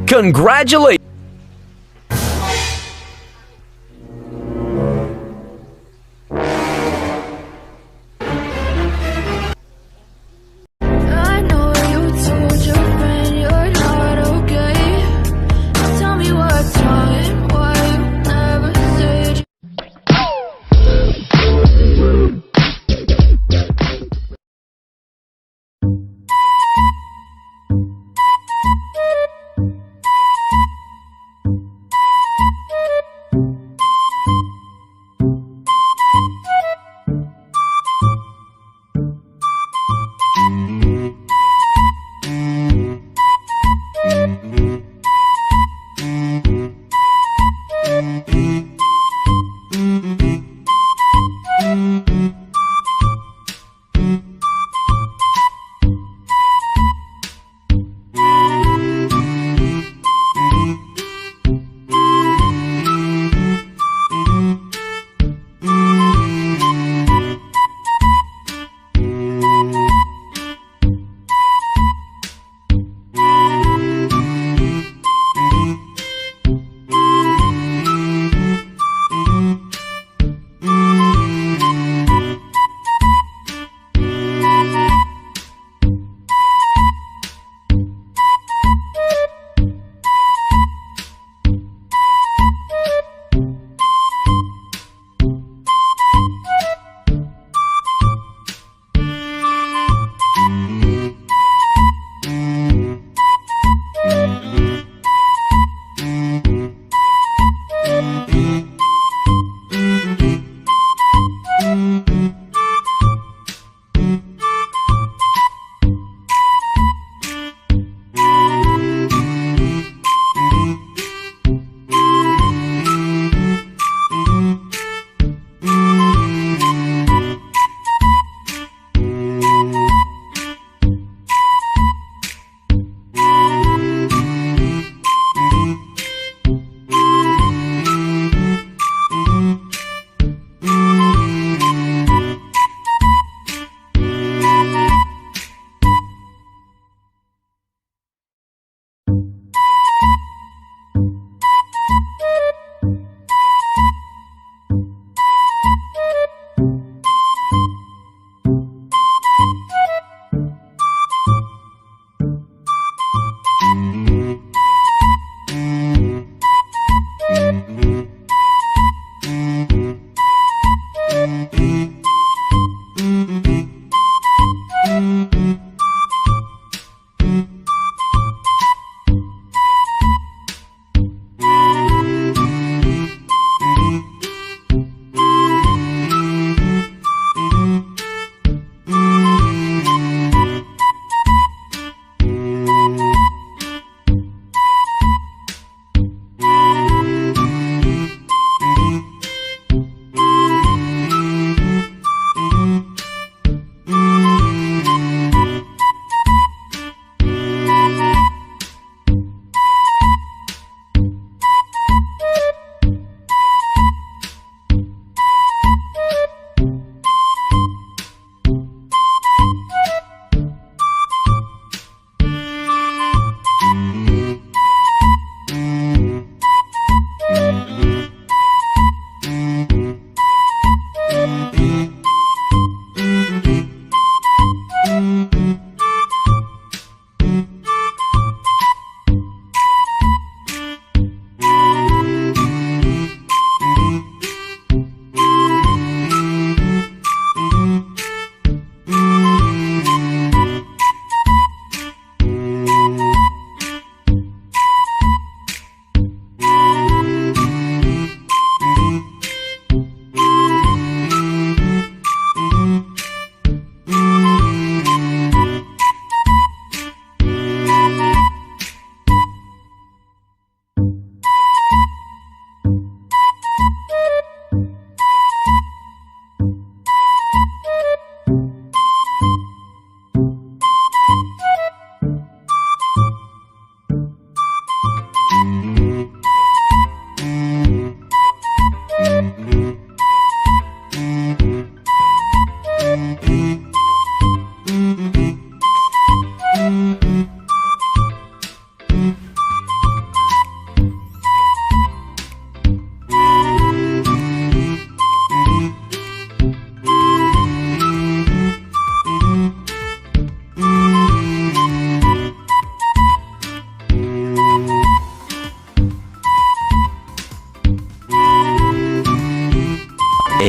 Congratulations! I know you told your friend you're not okay. Tell me what's wrong and why you never said.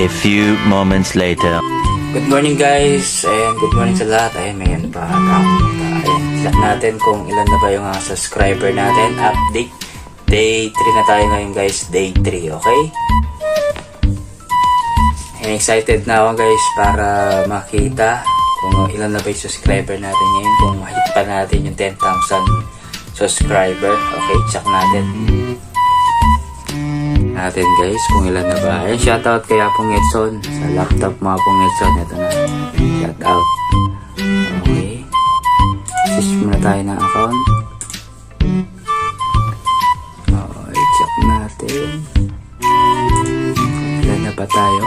few moments later. Good morning guys, and good morning sa lahat. Ayan, may ano pa. Ayan, check natin kung ilan na ba yung subscriber natin. Update. Day 3 na tayo ngayon guys. Day 3, okay? And excited na ako guys para makita kung ilan na ba yung subscriber natin ngayon. Kung mahit pa natin yung 10,000 subscriber. Okay, check natin. Guys, kung ilan na ba. Ayan, shoutout kay Apong Edson sa laptop mo, Apong Edson. Ito na, shoutout. Okay, switch muna tayo ng account. Okay, check natin ilan na ba tayo.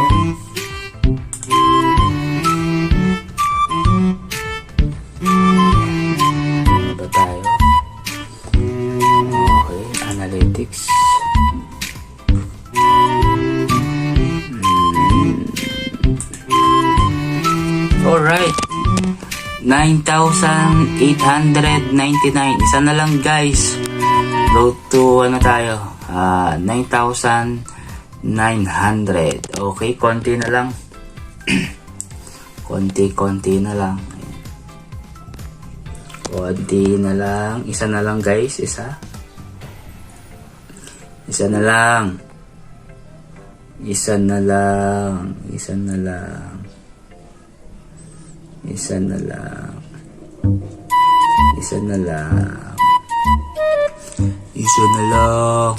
Ilan ba tayo? Okay, analytics. Alright, 9,899. Isa na lang guys. Road to ano tayo? 9,900. Okay, konti na lang. konti na lang. Konti na lang. Isa na lang guys. Isa na lang. Isa na lang. Isa na lang. Isa na lang. Isa na lang. Isa na lang.